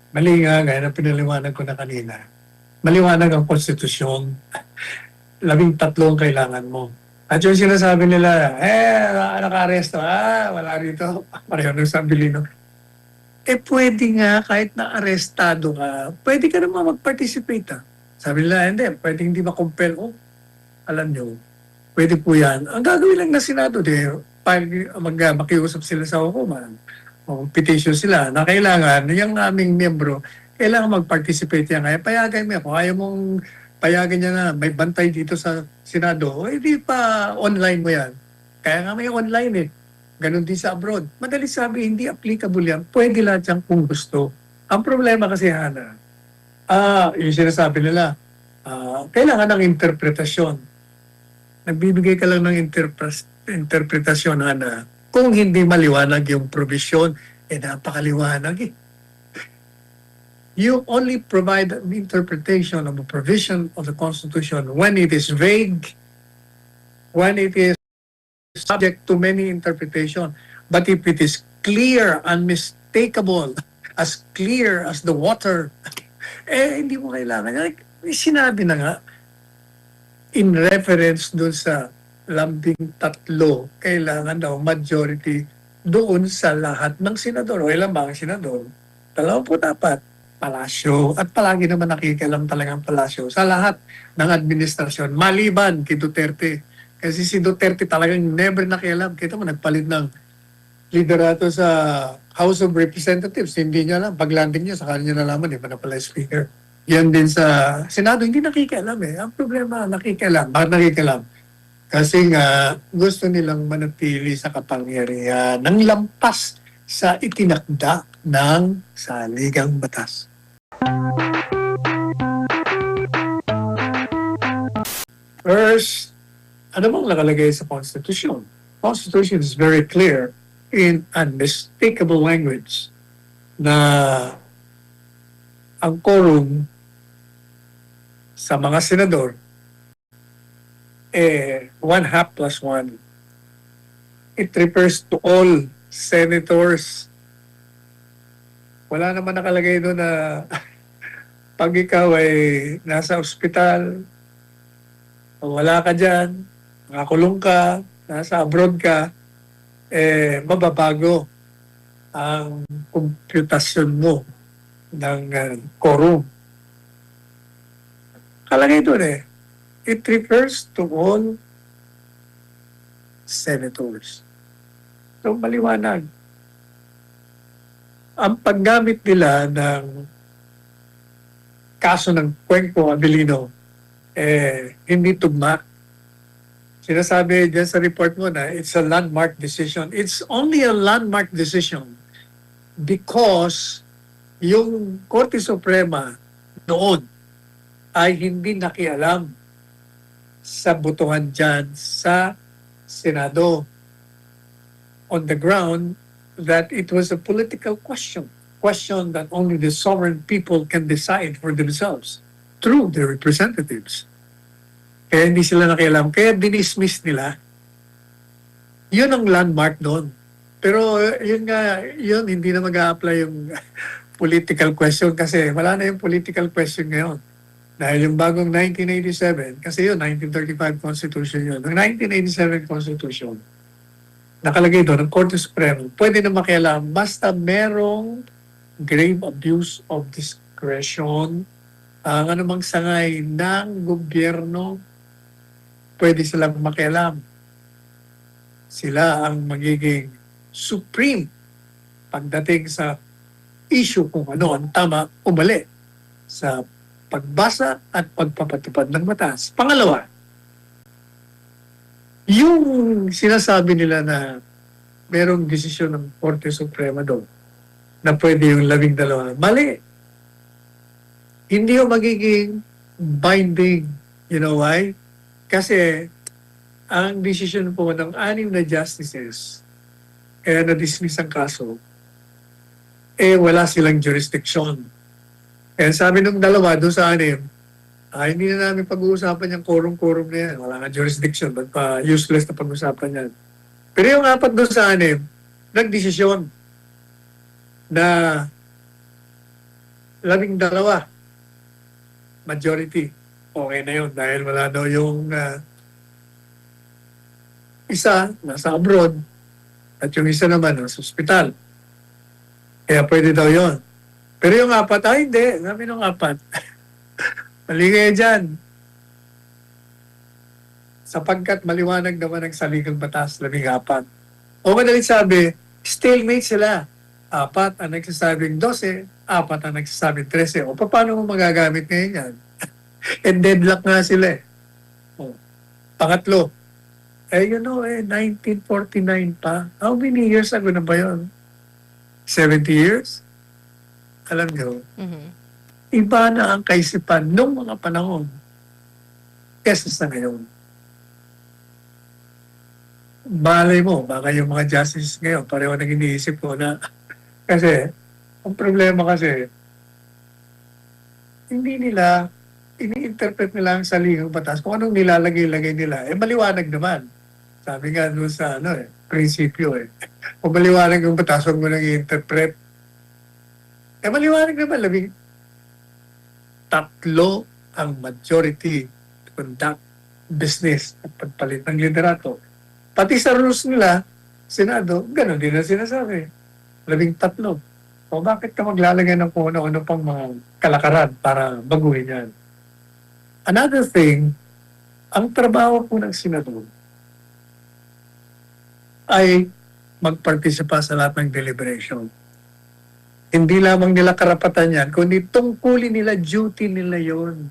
Mali nga, gaya ng pinaliwanag ko na kanina. Maliwanag ang konstitusyon. 13 ang kailangan mo. At yung sinasabi nila, naka-aresto, wala rito. Pareho nung sa Abilino. Pwede nga kahit na-arestado ka, pwede ka naman mag-participate. Sabi nila, hindi, pwede hindi ma-compel. Oh, alam nyo, pwede po yan. Ang gagawin lang na Senado, makiusap sila sa hukuman, o petition sila na kailangan yung aming miyembro, kailangan mag-participate yan. Kaya payagan mo, kung ayaw mong payagan niya na may bantay dito sa Senado, hindi pa online mo yan. Kaya nga may online Ganon din sa abroad. Madali sabi, hindi applicable yan. Pwede lahat yan kung gusto. Ang problema kasi, Hana, yung sinasabi nila, kailangan ng interpretasyon. Nagbibigay ka lang ng interpretasyon, Hana. Kung hindi maliwanag yung provision, napakaliwanag You only provide an interpretation of a provision of the Constitution when it is vague, when it is subject to many interpretation. But if it is clear, unmistakable, as clear as the water, hindi mo kailangan. Sinabi na nga, in reference dun sa 13, kailangan daw majority doon sa lahat ng senador. O ilan ba ang senador? 24. Palasyo. At palagi naman nakikialam talagang palasyo sa lahat ng administrasyon, maliban kay Duterte. Kasi si Duterte talagang never nakialam. Kita mo, nagpalit ng liderato sa House of Representatives. Hindi niya alam. Pag-landing niya, sa kanya nalaman, iba na pala speaker. Yan din sa Senado, hindi nakikialam Ang problema, nakikialam. Bakit nakikialam? Kasi nga, gusto nilang manatili sa kapangyarihan ng lampas sa itinakda ng saligang batas. First, ano bang nakalagay sa Constitution? Constitution is very clear in unmistakable language na ang quorum sa mga senador 1/2 plus 1. It refers to all senators. Wala naman nakalagay doon na pag ikaw ay nasa ospital, wala ka dyan, nakakulong ka, nasa abroad ka, mababago ang komputasyon mo ng quorum. Kalagay doon it refers to all senators. So, maliwanag. Ang paggamit nila ng kaso ng Cuenco Abilino, hindi tugma. Sinasabi dyan sa report mo na it's a landmark decision. It's only a landmark decision because yung Korte Suprema noon ay hindi nakialam sa botohan dyan sa Senado on the ground that it was a political question that only the sovereign people can decide for themselves through their representatives. Kaya hindi sila nakialam. Kaya dinismiss nila. Yun ang landmark doon. Pero yun hindi na mag-a-apply yung political question kasi wala na yung political question ngayon. Dahil yung bagong 1987, kasi yun, 1935 Constitution yun. Ang 1987 Constitution, nakalagay doon, ang Korte Suprema, pwede na makialam basta merong grave abuse of discretion, ang anumang sangay ng gobyerno, pwede silang makialam. Sila ang magiging supreme pagdating sa issue kung ano ang tama o mali sa pagbasa at pagpapatupad ng batas. Pangalawa, yung sinasabi nila na merong desisyon ng Korte Suprema doon na pwede yung 12. Mali. Hindi yung magiging binding. You know why? Kasi ang desisyon po ng 6 na justices kaya na-dismiss ang kaso, wala silang jurisdiction. Kaya sabi nung 2 doon sa 6, hindi na namin pag-uusapan yung quorum na yan. Wala nga jurisdiction, ba't pa useless na pag-uusapan yan. Pero yung 4 doon sa 6, nagdesisyon na 12 majority. Okay na yun dahil wala daw yung isa nasa abroad at yung isa naman nasa ospital. Kaya pwede daw yun. Pero yung 4, hindi. Sabi nung 4. Mali kayo dyan. Sapagkat maliwanag naman ang saligang batas, 14. O madalit sabi, stalemate sila. 4 ang nagsasabing 12, 4 ang nagsasabing 13. O paano mo magagamit ngayon yan? And deadlock nga sila eh. O, pangatlo, 1949 pa. How many years ago na ba yun? 70 years? Alam nyo, iba na ang kaisipan nung mga panahon kesa sa ngayon. Malay mo, baka yung mga justices ngayon, pareho nang iniisip ko na kasi, ang problema kasi, hindi nila, ini-interpret nila ang saligang batas. Kung anong nilalagay-lagay nila, maliwanag naman. Sabi nga doon sa prinsipyo Kung maliwanag yung batas, huwag mo nang i-interpret. Maliwanag naman, 3 ang majority to conduct business at pagpalit ng liderato. Pati sa rules nila, Senado, gano'n din ang sinasabi. 13. O bakit ka maglalagay ng kung ano pang mga kalakaran para baguhin yan? Another thing, ang trabaho po ng Senado ay magpartisipa sa lahat ng deliberation. Hindi lamang nila karapatan yan, kundi tungkulin nila, duty nila yon.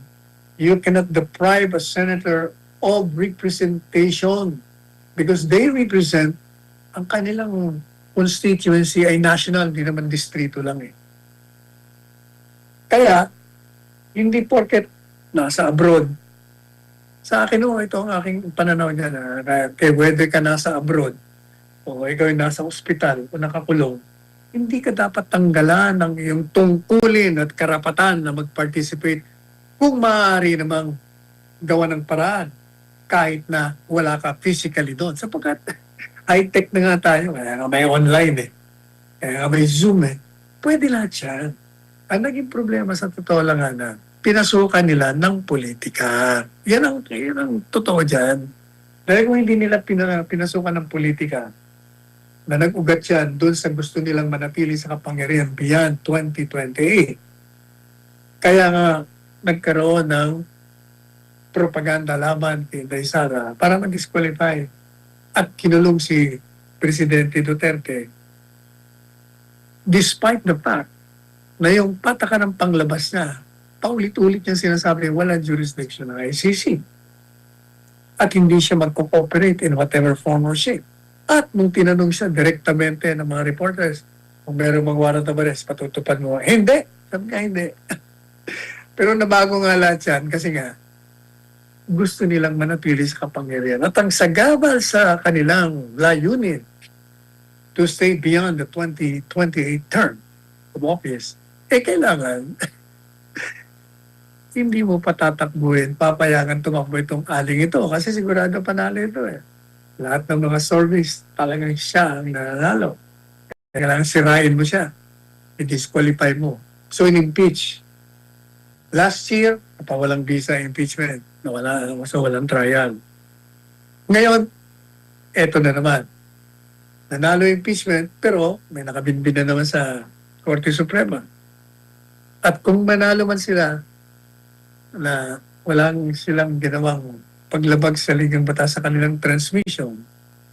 You cannot deprive a senator of representation because they represent ang kanilang constituency ay national, di naman distrito lang eh. Kaya, hindi porket nasa abroad. Sa akin ito ang aking pananaw niya na kaya whether ka nasa abroad o ikaw ay nasa ospital o nakakulong, hindi ka dapat tanggalan ng iyong tungkulin at karapatan na mag-participate kung maaari namang gawa ng paraan kahit na wala ka physically doon. Sapagkat high-tech na nga tayo, kaya nga may online kaya nga may Zoom Pwede lahat yan. Ang naging problema sa totoo lang na pinasukan nila ng politika. Yan ang totoo dyan. Dahil kung hindi nila pinasukan ng politika, na nag-ugat yan doon sa gusto nilang manatili sa kapangyarihan beyond 2028. Kaya nga nagkaroon ng propaganda laban kay Inday Sara para mag-disqualify at kinulong si Presidente Duterte despite the fact na yung patakaran ng panglabas niya, paulit-ulit niyang sinasabi walang jurisdiction ng ICC at hindi siya mag-cooperate in whatever form or shape. At nung tinanong siya direktamente ng mga reporters, kung meron mang warrant of arrest, patutupad mo. Hindi. Sabi nga hindi. Pero nabago nga lahat yan kasi nga, gusto nilang manatili sa kapangyarihan. At ang sagabal sa kanilang layunin to stay beyond the 2028 term of office, kailangan hindi mo patatakbuhin, papayagan tumakbo itong aling ito kasi sigurado panalo ito Lahat ng mga surveys, talagang siya ang nanalo. Kailangan sirain mo siya. I-disqualify mo. So, in-impeach. Last year, napawalang visa impeachment. So, walang trial. Ngayon, eto na naman. Nanalo impeachment, pero may nakabinbin na naman sa Korte Suprema. At kung manalo man sila, na walang silang ginawang paglabag sa ligang batas sa kanilang transmission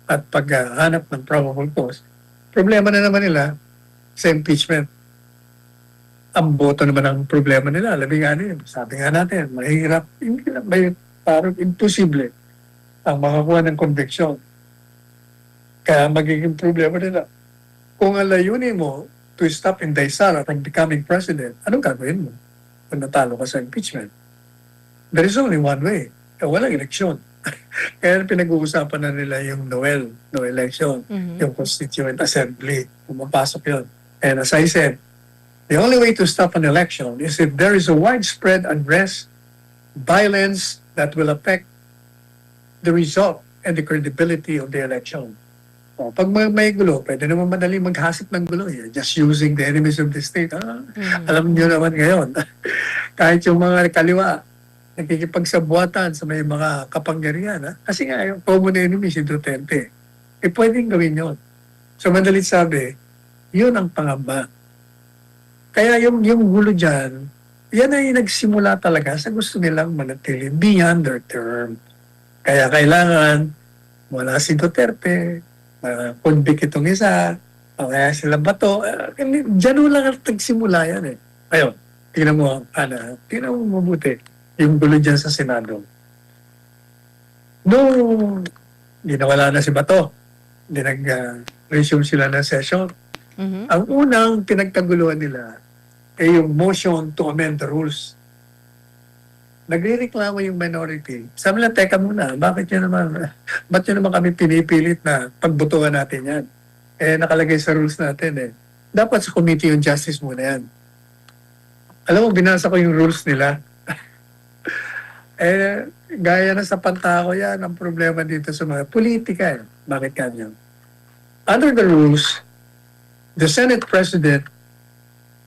at paghanap ng probable cause, problema na naman nila sa impeachment. Ang boto naman ang problema nila. Sabi nga natin, mahirap, hindi lang parang imposible ang makakuha ng conviction. Kaya magiging problema nila. Kung ang layunin mo to stop Inday Sara from becoming president, anong gagawin mo kung natalo ka sa impeachment? There is only one way. Walang eleksyon. Kaya pinag-uusapan na nila yung no election, yung Constituent Assembly, pumapasok yun. And as I said, the only way to stop an election is if there is a widespread unrest, violence that will affect the result and the credibility of the election. O, pag may gulo, pwede naman madali maghasip ng gulo. Just using the enemies of the state. Alam niyo naman ngayon, kahit yung mga kaliwa, nakikipagsabuatan sa may mga kapangyarihan. Kasi nga, yung common enemy si Duterte. Pwedeng gawin yun. So, madalit sabi, yun ang pangamba. Kaya yung gulo dyan, yan ay nagsimula talaga sa gusto nilang manatili beyond their term. Kaya kailangan wala si Duterte, convict itong isa, o kaya sila Bato. Diyan lang nagsimula yan eh. Ayun, tingnan mo, tingnan mo mabuti yung gulo dyan sa Senado. Nung ginawala na si Bato, nag-resume sila ng session. Ang unang pinagkaguluhan nila ay yung motion to amend the rules. Nagre-reklamo yung minority. Sabi nila, teka muna, ba't nyo naman kami pinipilit na pagbutuhan natin yan? Nakalagay sa rules natin eh. Dapat sa Committee on Justice muna yan. Alam mo, binasa ko yung rules nila. Gaya na sa pantako yan, ang problema dito sa mga politika eh. Bakit kanyo? Under the rules, the Senate President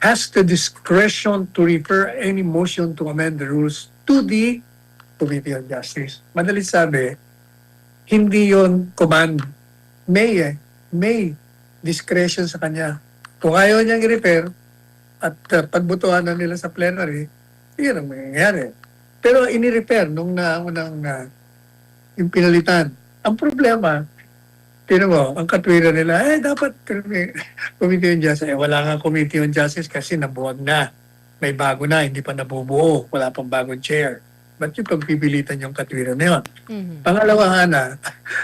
has the discretion to refer any motion to amend the rules to the Committee on Justice. Madalit sabi, hindi yon command. May discretion sa kanya. Kung ayaw niyang i-refer at pagbutuhan na nila sa plenary, yun ang mangyayari. Pero ini-refer nung naunang yung pinalitan. Ang problema, tinan mo, ang katwiran nila, dapat Committee on Justice. Wala nga Committee on Justice kasi nabuwag na. May bago na, hindi pa nabubuo. Wala pang bagong chair. Ba't yung pagpipilitan yung katwiran na yun? Pangalawa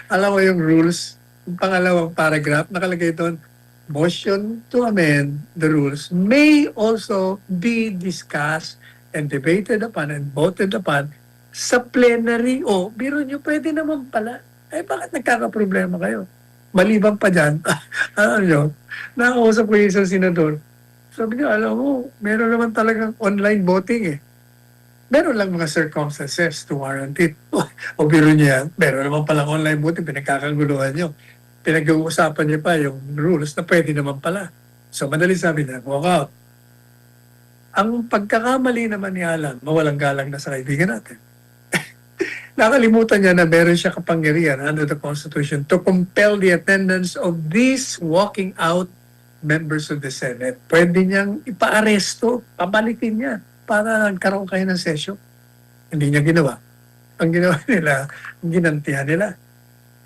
alam mo yung rules, yung pangalawang paragraph, nakalagay doon, motion to amend the rules may also be discussed and debated upon and voted upon sa plenary. Biro nyo, pwede naman pala. Bakit nagkakaproblema kayo? Maliban pa dyan, nakausap ko yung isang senador. Sabi niya, alam mo, meron naman talagang online voting eh. Meron lang mga circumstances to warrant it. O biro niya, meron naman palang online voting, pinagkakaguluhan nyo. Pinag-uusapan niya pa yung rules na pwede naman pala. So, madali sabi niya, walk out. Ang pagkakamali naman ni Alan, mawalang galang na sa kaibigan natin. Nakalimutan niya na meron siya kapangyarihan under the Constitution to compel the attendance of these walking out members of the Senate. Pwede niyang ipa-aresto, pabalikin niya para nagkaroon kayo ng session. Hindi niya ginawa. Ang ginawa nila, ginantihan nila.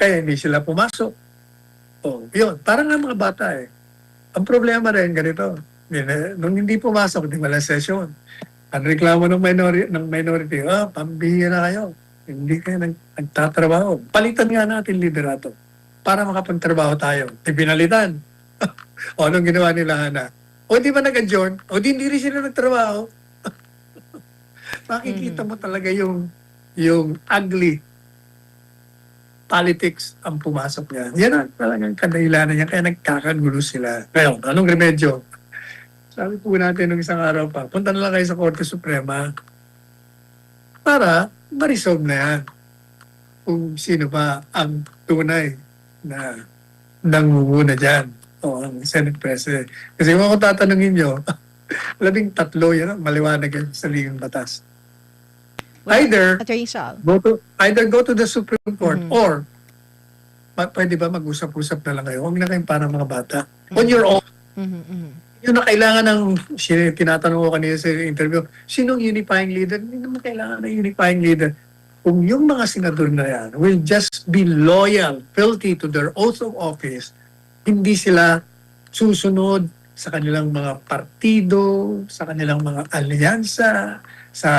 Kaya hindi sila pumasok. Yun. Parang nga mga bata eh. Ang problema rin ganito. Nung hindi pumasok, hindi walang session. Ang reklamo ng minority, pambihira kayo. Hindi kayo nagtatrabaho. Palitan nga natin liderato para makapagtrabaho tayo. Pinalitan. Anong ginawa nila, Hana? Di ba nag-adjourn? Hindi rin sila nagtrabaho. Makikita mo talaga yung ugly politics ang pumasok niya. Yan ang talagang kadahilanan niya. Kaya nagkakagulo sila. Ngayon, anong remedyo? Sabi po natin nung isang araw pa, punta na lang kayo sa Korte Suprema para ma-resolve na yan kung sino ba ang tunay na nangunguna dyan o ang Senate President. Kasi kung ako tatanungin nyo, 13 yan, maliwanag yan sa ligang batas. Either go to the Supreme Court or pwede ba mag-usap-usap na lang kayo? Huwag na kayong parang mga bata. On your own. Yun na kailangan ng, tinatanong ko kanina sa interview, sinong unifying leader? Hindi naman kailangan ng unifying leader. Kung yung mga senador na yan will just be loyal, fealty to their oath of office, hindi sila susunod sa kanilang mga partido, sa kanilang mga alyansa, sa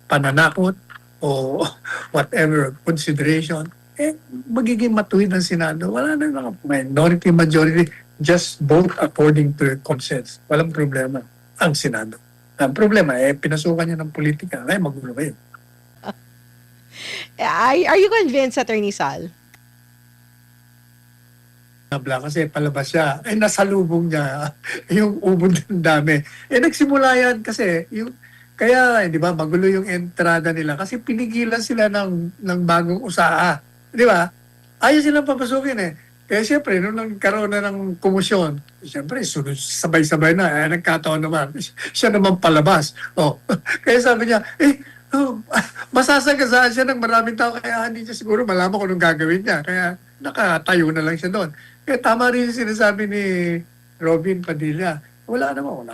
pananakot o whatever consideration, magiging matuwid ang Senado. Wala na mga minority, majority, just vote according to consensus. Walang problema ang Senado. Ang problema, pinasukan niya ng politika. Magulo kayo. Are you convinced, Attorney Sal? Kasi palabas siya. Nasalubong niya yung ubod ng dami. Nagsimula yan kasi kaya, di ba, magulo yung entrada nila kasi pinigilan sila ng bagong usaha. Di ba? Ayaw silang papasukin eh. Kaya siyempre, nung nagkaroon na ng kumusyon, siyempre, sunod, sabay-sabay na. Nagkataon naman, siya naman palabas. Oh. Kaya sabi niya, masasagasaan siya ng maraming tao, kaya hindi niya siguro malaman kung anong gagawin niya. Kaya nakatayo na lang siya doon. Kaya tama rin yung sinasabi ni Robin Padilla. Wala naman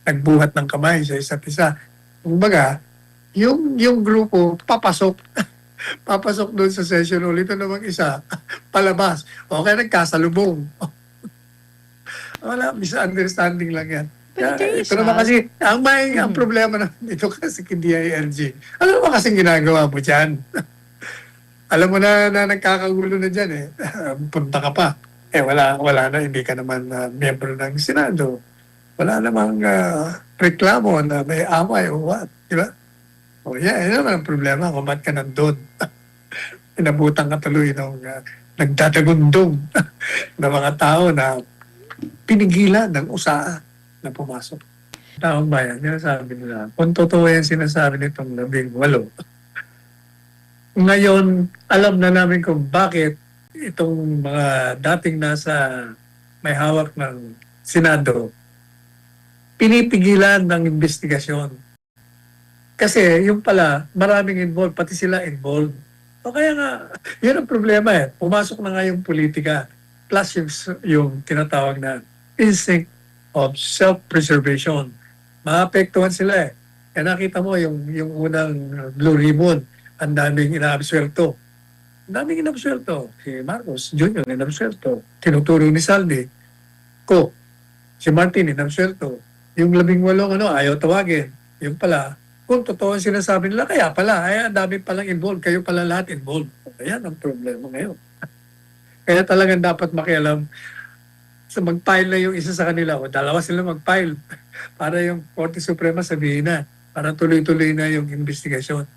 nagbuhat ng kamay sa isa't isa. Kumbaga, yung grupo papasok papasok doon sa session ulit. Ito namang isa, palabas. O kaya nagkasalubong. Wala, misunderstanding lang yan. But there is Ito naman kasi, ang problema naman dito kasi kay DILG. Ano naman kasing ginagawa mo dyan? Alam mo na nagkakagulo na dyan eh. Punta ka pa. Wala na, hindi ka naman miyembro ng Senado. Wala namang reklamo na may away o what. Di ba? O yan naman ang problema kung ba't ka nandun. Inabutan ka tuloy ng nagdadagundong na mga tao na pinigilan ng usaa na pumasok. Taong bayan, sinasabi nila, kung totoo yan sinasabi nitong 18. Ngayon, alam na namin kung bakit itong mga dating nasa may hawak ng Senado pinipigilan ng investigasyon. Kasi yung pala, maraming involved, pati sila involved. O kaya nga, yun ang problema eh. Pumasok na nga yung politika plus yung tinatawag na instinct of self-preservation. Maapektuhan sila eh. Kaya nakita mo yung unang Blue Ribbon, ang daming inaabswelto. Ang daming inaabswelto. Si Marcos Jr. inaabswelto. Tinuturo ni Saldi. Si Martin inaabswelto. Yung 18 ayaw tawagin. Yung pala, kung totoo ang sinasabi nila, kaya pala, ang dami palang involved, kayo pala lahat involved. Ayan ang problema ngayon. Kaya talagang dapat makialam sa mag-file na yung isa sa kanila o dalawa sila mag-file para yung Korte Suprema sabihin na, para tuloy-tuloy na yung investigasyon.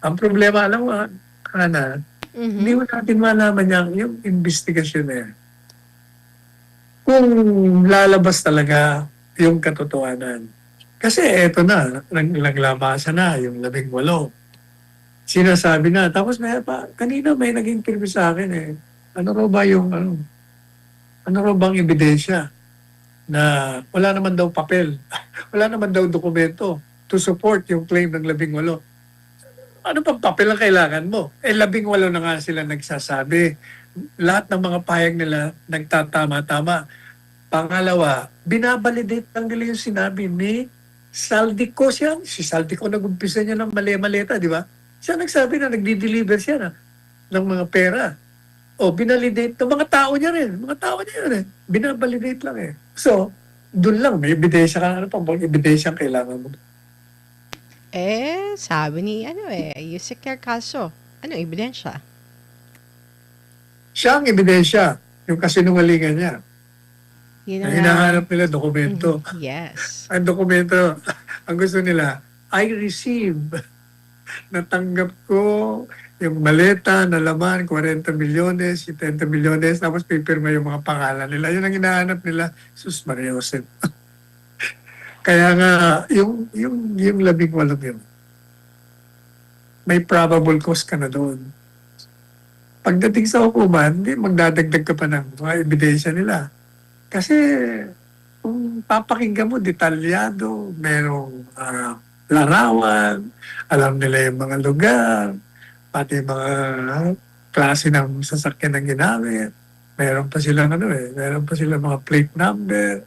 Ang problema, alam mo, Hana, hindi mo natin malaman yung investigasyon na yan. Kung lalabas talaga yung katotohanan. Kasi eto na, naglabasan na yung 18. Sinasabi na. Tapos kanina may nag-interview sa akin eh. Ano raw bang ebidensya na wala naman daw papel, wala naman daw dokumento to support yung claim ng 18. Ano pang papel ang kailangan mo? 18 na nga sila nagsasabi. Lahat ng mga pahayag nila nagtatama-tama. Pangalawa, binabalidate lang nila yung sinabi ni Saldico siya. Si Saldico nag-umpisa niya ng mali-maleta, di ba? Siya nagsabi na nagdi-deliver siya ng mga pera. O, binalidate ng mga tao niya rin. Mga tao niya rin. Binabalidate lang eh. So, doon lang, may ebidensya ka. Ano pang ebidensya ang kailangan mo? Sabi ni, Yusek Caso. Ano ebidensya? Siya ang ebidensya. Yung kasinungalingan niya. Yun Ang hinahanap nila, dokumento. Yes. Ang dokumento, ang gusto nila, I receive. Natanggap ko yung maleta na laman, 40 milyones, 70 milyones, tapos pipirma yung mga pangalan nila. Yun ang hinahanap nila, Sus Maria Jose. Kaya nga, yung 18 yun, may probable cause ka na doon. Pagdating sa hukuman, hindi magdadagdag ka pa ng mga ebidensya nila. Kasi kung papakinggan mo, detalyado, merong larawan, alam nila yung mga lugar, pati mga klase ng sasakyan na ginamit. Meron pa silang meron pa silang mga plate number.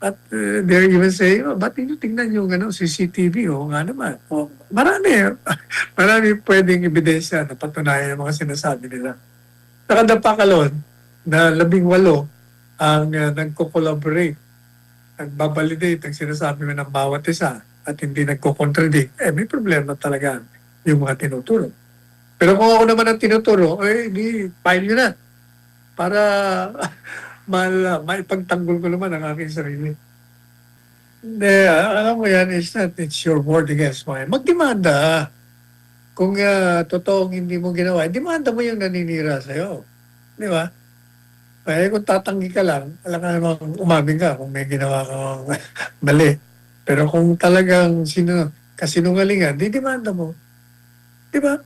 At they're even saying, ba't hindi tingnan yung CCTV? O nga naman. Marami pwedeng ebidensya na patunayan yung mga sinasabi nila. Nakadapakalon na 18 ang nagko-collaborate, nagbabalidate ang sinasabi mo ng bawat isa at hindi nagko-contradict, may problema talaga yung mga tinuturo. Pero kung ako naman ang tinuturo, di file nyo na para maipagtanggol ko naman ang aking sarili. Hindi, alam mo yan, it's your word against mine. Magdemanda. Kung totoong hindi mo ginawa, demanda mo yung naninira sa'yo. Di ba? Kung tatanggi ka lang, alam ka namang umamin ka kung may ginawa kang mali. Pero kung talagang kasinungalingan, di demanda mo. Di ba?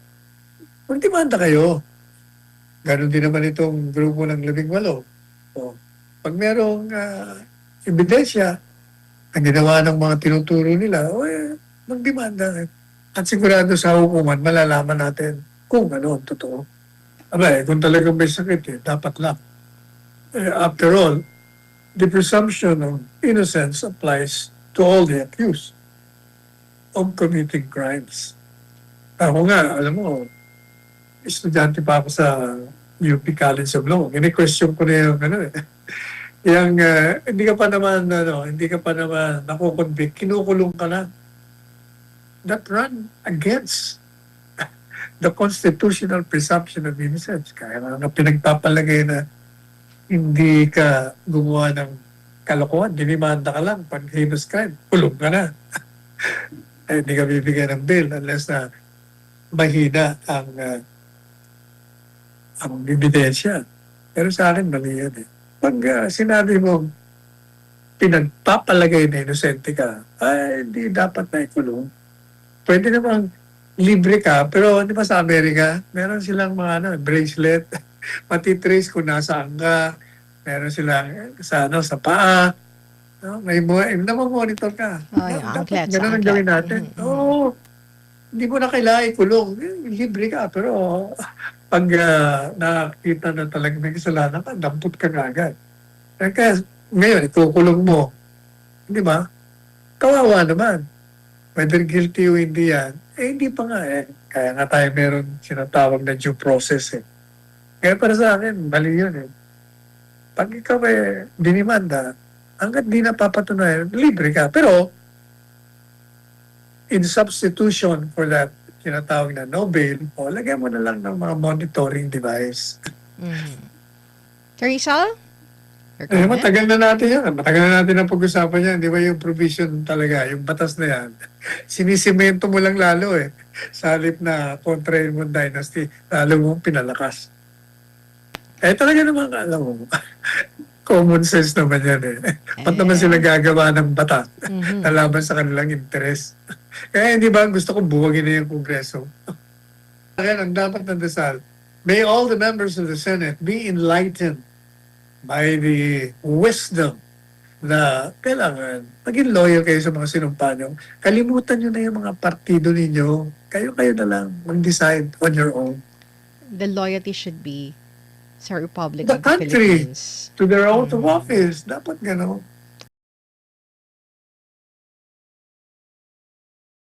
Magdemanda kayo. Ganon din naman itong grupo ng 18. O, pag merong ebidensya na ginawa ng mga tinuturo nila, magdemanda. At sigurado sa hukuman, malalaman natin kung ano ang totoo. Aba, kung talagang may sakit, dapat lang. After all, the presumption of innocence applies to all the accused of committing crimes. Ako nga, alam mo, estudyante pa ako sa UP College of Law. Ini-question ko na yung yung hindi ka pa naman nakukonvict, kinukulong ka na. That run against the constitutional presumption of innocence. Kaya nga pinagpapalagay na hindi ka gumawa ng kalokohan, dinimanda ka lang pag heinous crime, kulong ka na. Hindi ka bibigyan ng bail unless na mahina ang ebidensya. Pero sa akin, mali yan eh. Pag sinabi mo, pinagpapalagay na inosente ka, ay hindi dapat na ikulong. Pwede namang libre ka, pero di ba sa Amerika, meron silang mga bracelet, matitrace kung nasaan ka, meron silang sa paa, may namamonitor ka. Dapat ganun ang gawin natin. Oo, hindi mo na kailangan ikulong. Libre ka, pero pag nakakita na talaga may kasalanan ka, dampot ka agad. Kaya ngayon, ikukulong mo. Di ba? Kawawa naman. Whether guilty o hindi yan, hindi pa nga eh. Kaya nga tayo meron sinatawag na due process eh. Kaya para sa akin, mali yun eh. Pag ikaw dinimanda, hanggat di napapatunayan, libre ka. Pero, in substitution for that tinatawag na no bail, lagyan mo na lang ng mga monitoring device. Rizal? Matagal na natin yan. Matagal na natin ang pag-usapan yan. Di ba yung provision talaga, yung batas na yan, sinisimento mo lang lalo eh. Sa halip na kontrahin mo dynasty, lalo mong pinalakas. Talaga naman, alam mo, common sense naman yan eh. Ba't naman sila gagawa ng batas na laban sa kanilang interes? Kaya hindi ba gusto ko buwagin na yung Kongreso? Kaya ang dapat ng dasal, may all the members of the Senate be enlightened by the wisdom na kailangan maging loyal kayo sa mga sinumpa nyo. Kalimutan nyo na yung mga partido ninyo. Kayo-kayo na lang mag-decide on your own. The loyalty should be sa Republic The of the country, Philippines. to their oath of office. Dapat gano'n.